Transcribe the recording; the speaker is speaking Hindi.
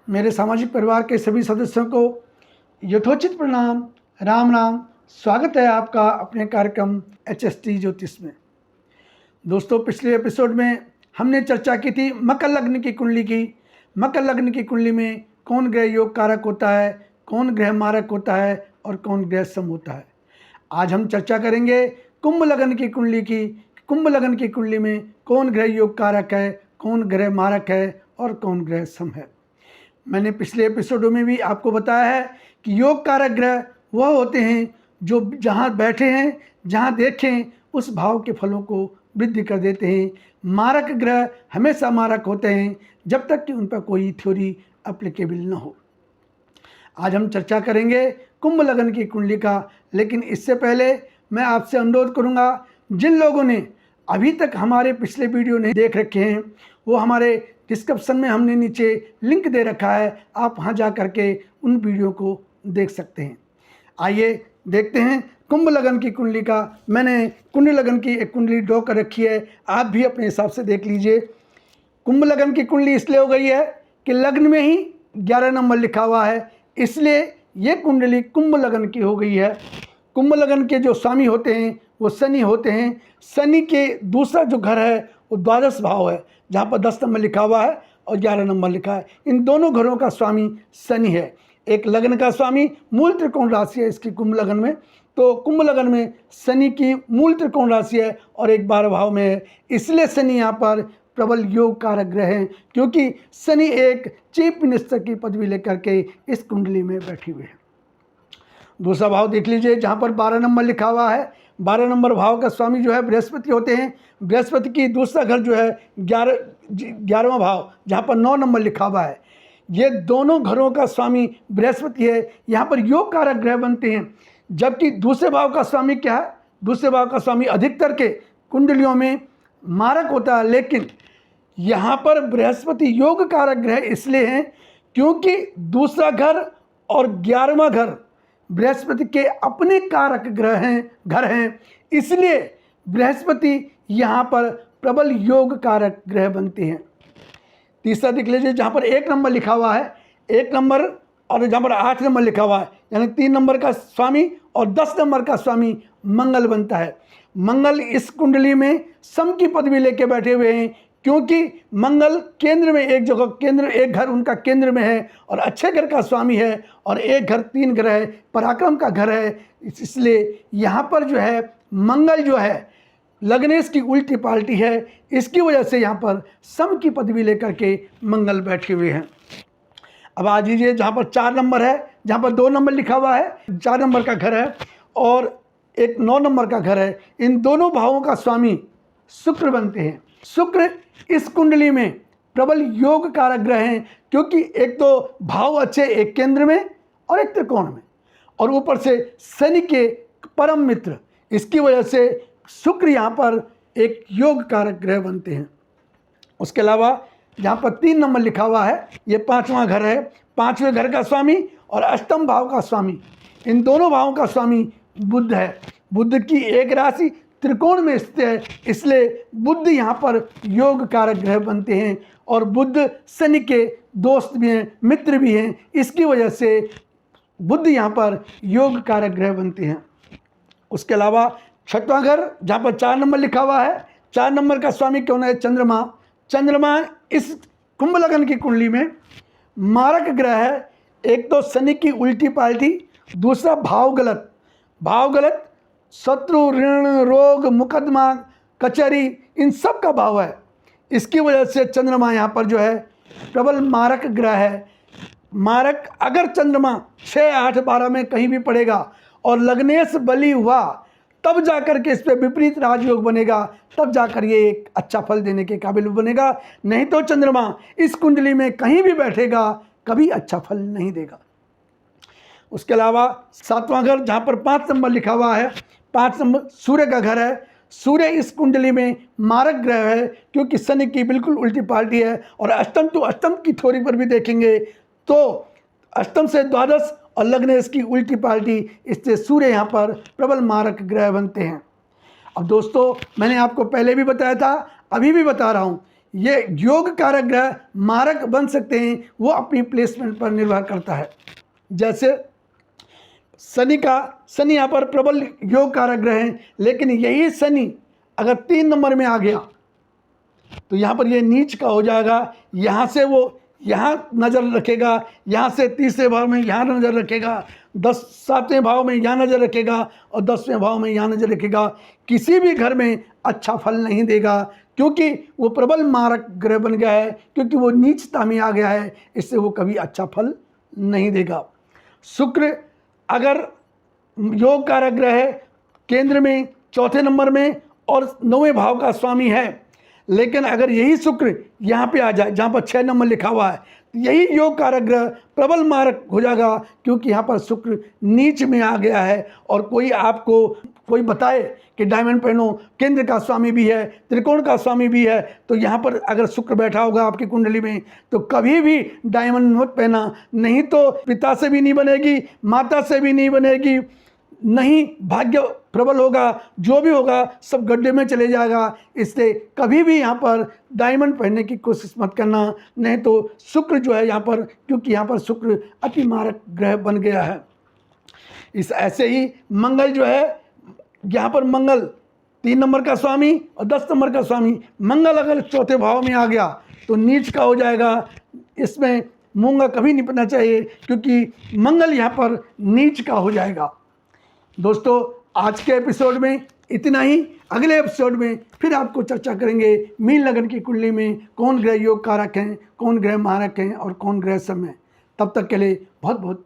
मेरे सामाजिक परिवार के सभी सदस्यों को यथोचित प्रणाम, राम राम। स्वागत है आपका अपने कार्यक्रम HST ज्योतिष में। दोस्तों, पिछले एपिसोड में हमने चर्चा की थी मकर लग्न की कुंडली की। मकर लग्न की कुंडली में कौन ग्रह योग कारक होता है, कौन ग्रह मारक होता है और कौन ग्रह सम होता है। आज हम चर्चा करेंगे कुंभ लग्न की कुंडली की। कुंभ लग्न की कुंडली में कौन ग्रह योग कारक है, कौन ग्रह मारक है और कौन ग्रह सम है। मैंने पिछले एपिसोडों में भी आपको बताया है कि योग कारक ग्रह वह होते हैं जो जहाँ बैठे हैं, जहाँ देखें उस भाव के फलों को वृद्धि कर देते हैं। मारक ग्रह हमेशा मारक होते हैं जब तक कि उन पर कोई थ्योरी एप्लीकेबल न हो। आज हम चर्चा करेंगे कुंभ लग्न की कुंडली का, लेकिन इससे पहले मैं आपसे अनुरोध करूंगा, जिन लोगों ने अभी तक हमारे पिछले वीडियो नहीं देख रखे हैं वो हमारे डिस्क्रिप्शन में हमने नीचे लिंक दे रखा है, आप वहां जा करके उन वीडियो को देख सकते हैं। आइए देखते हैं कुंभ लग्न की कुंडली का। मैंने कुंभ लग्न की एक कुंडली ड्रॉ कर रखी है, आप भी अपने हिसाब से देख लीजिए। कुंभ लग्न की कुंडली इसलिए हो गई है कि लग्न में ही 11 नंबर लिखा हुआ है, इसलिए ये कुंडली कुंभ लग्न की हो गई है। कुंभ लग्न के जो स्वामी होते हैं वो शनि होते हैं। शनि के दूसरा जो घर है वो द्वादश भाव है, जहाँ पर 10 नंबर लिखा हुआ है और 11 नंबर लिखा है। इन दोनों घरों का स्वामी शनि है। एक लग्न का स्वामी मूल त्रिकोण राशि है इसकी कुंभ लग्न में, तो कुंभ लग्न में शनि की मूल त्रिकोण राशि है और एक 12 भाव में है, इसलिए शनि यहाँ पर प्रबल योग कारक ग्रह हैं, क्योंकि शनि एक चीफ मिनिस्टर की पदवी लेकर के इस कुंडली में बैठी हुई है। दूसरा भाव देख लीजिए, जहाँ पर 12 नंबर लिखा हुआ है। 12 नंबर भाव का स्वामी जो है बृहस्पति होते हैं। बृहस्पति की दूसरा घर जो है 11वां भाव, जहाँ पर 9 नंबर लिखा हुआ है। ये दोनों घरों का स्वामी बृहस्पति है, यहाँ पर योग कारक ग्रह बनते हैं। जबकि दूसरे भाव का स्वामी क्या है? दूसरे भाव का स्वामी अधिकतर के कुंडलियों में मारक होता है, लेकिन यहाँ पर बृहस्पति योग कारक ग्रह इसलिए हैं क्योंकि दूसरा घर और 11वां घर बृहस्पति के अपने कारक घर हैं, इसलिए बृहस्पति यहाँ पर प्रबल योग कारक ग्रह बनते हैं। तीसरा देख लीजिए, जहाँ पर 1 नंबर लिखा हुआ है, 1 नंबर और जहाँ पर 8 नंबर लिखा हुआ है, यानी 3 नंबर का स्वामी और 10 नंबर का स्वामी मंगल बनता है। मंगल इस कुंडली में सम की पदवी लेके बैठे हुए हैं, क्योंकि मंगल केंद्र में एक जगह एक घर उनका केंद्र में है और अच्छे घर का स्वामी है, और एक घर 3 ग्रह है, पराक्रम का घर है। इसलिए यहाँ पर जो है मंगल जो है लग्नेश की उल्टी पाल्टी है, इसकी वजह से यहाँ पर सम की पदवी लेकर के मंगल बैठे हुए हैं। अब आ जाइए, जहाँ पर 4 नंबर है, जहाँ पर 2 नंबर लिखा हुआ है, 4 नंबर का घर है और एक 9 नंबर का घर है। इन दोनों भावों का स्वामी शुक्र बनते हैं। शुक्र इस कुंडली में प्रबल योग कारक ग्रह हैं, क्योंकि एक तो भाव अच्छे, एक केंद्र में और एक त्रिकोण में, और ऊपर से शनि के परम मित्र, इसकी वजह से शुक्र यहाँ पर एक योग कारक ग्रह बनते हैं। उसके अलावा जहाँ पर 3 नंबर लिखा हुआ है, ये 5वां घर है। 5वें घर का स्वामी और अष्टम भाव का स्वामी, इन दोनों भावों का स्वामी बुध है। बुध की एक राशि त्रिकोण में स्थित है, इसलिए बुध यहाँ पर योग कारक ग्रह बनते हैं, और बुध शनि के दोस्त भी हैं, मित्र भी हैं, इसकी वजह से बुध यहाँ पर योग कारक ग्रह बनते हैं। उसके अलावा 6वां घर, जहाँ पर 4 नंबर लिखा हुआ है, 4 नंबर का स्वामी कौन है? चंद्रमा। चंद्रमा इस कुंभ लग्न की कुंडली में मारक ग्रह है। एक तो शनि की उल्टी पाल्टी, दूसरा भाव गलत, शत्रु, ऋण, रोग, मुकदमा, कचहरी, इन सब का भाव है। इसकी वजह से चंद्रमा यहाँ पर जो है प्रबल मारक ग्रह है। मारक अगर चंद्रमा 6, 8, 12 में कहीं भी पड़ेगा और लग्नेश बली हुआ, तब जाकर के इस पर विपरीत राजयोग बनेगा, तब जाकर ये एक अच्छा फल देने के काबिल बनेगा। नहीं तो चंद्रमा इस कुंडली में कहीं भी बैठेगा कभी अच्छा फल नहीं देगा। उसके अलावा 7वां घर, जहाँ पर 5 नंबर लिखा हुआ है, 5 नंबर सूर्य का घर है। सूर्य इस कुंडली में मारक ग्रह है, क्योंकि शनि की बिल्कुल उल्टी पाल्टी है, और अष्टम टू अष्टम की थ्योरी पर भी देखेंगे तो अष्टम से द्वादश और लग्नेश की उल्टी पाल्टी, इससे सूर्य यहाँ पर प्रबल मारक ग्रह बनते हैं। अब दोस्तों, मैंने आपको पहले भी बताया था, अभी भी बता रहा हूँ ये योग कारक ग्रह मारक बन सकते हैं, वो अपनी प्लेसमेंट पर निर्भर करता है। जैसे शनि यहाँ पर प्रबल योग कारक ग्रह है, लेकिन यही शनि अगर 3 नंबर में आ गया तो यहाँ पर ये नीच का हो जाएगा। यहाँ से वो यहाँ नज़र रखेगा, यहाँ से तीसरे भाव में यहाँ नज़र रखेगा, 7वें भाव में यहाँ नज़र रखेगा और 10वें भाव में यहाँ नज़र रखेगा। किसी भी घर में अच्छा फल नहीं देगा, क्योंकि वो प्रबल मारक ग्रह बन गया है, क्योंकि वो नीचता में आ गया है, इससे वो कभी अच्छा फल नहीं देगा। शुक्र अगर योग कारक ग्रह है, केंद्र में 4थे नंबर में और 9वें भाव का स्वामी है, लेकिन अगर यही शुक्र यहाँ पे आ जाए जहाँ पर 6 नंबर लिखा हुआ है, तो यही योग कारक ग्रह प्रबल मारक हो जाएगा, क्योंकि यहाँ पर शुक्र नीच में आ गया है। और कोई बताए कि डायमंड पहनो, केंद्र का स्वामी भी है, त्रिकोण का स्वामी भी है, तो यहाँ पर अगर शुक्र बैठा होगा आपकी कुंडली में तो कभी भी डायमंड मत पहना, नहीं तो पिता से भी नहीं बनेगी, माता से भी नहीं बनेगी, नहीं भाग्य प्रबल होगा, जो भी होगा सब गड्ढे में चले जाएगा। इससे कभी भी यहाँ पर डायमंड पहनने की कोशिश मत करना, नहीं तो शुक्र जो है यहाँ पर, क्योंकि यहाँ पर शुक्र अति मारक ग्रह बन गया है। ऐसे ही मंगल जो है, यहाँ पर मंगल 3 नंबर का स्वामी और 10 नंबर का स्वामी, मंगल अगर 4थे भाव में आ गया तो नीच का हो जाएगा। इसमें मूंगा कभी नहीं पड़ना चाहिए, क्योंकि मंगल यहाँ पर नीच का हो जाएगा। दोस्तों, आज के एपिसोड में इतना ही। अगले एपिसोड में फिर आपको चर्चा करेंगे मीन लगन की कुंडली में कौन ग्रह योग कारक हैं, कौन ग्रह मारक हैं और कौन ग्रह समय। तब तक के लिए बहुत बहुत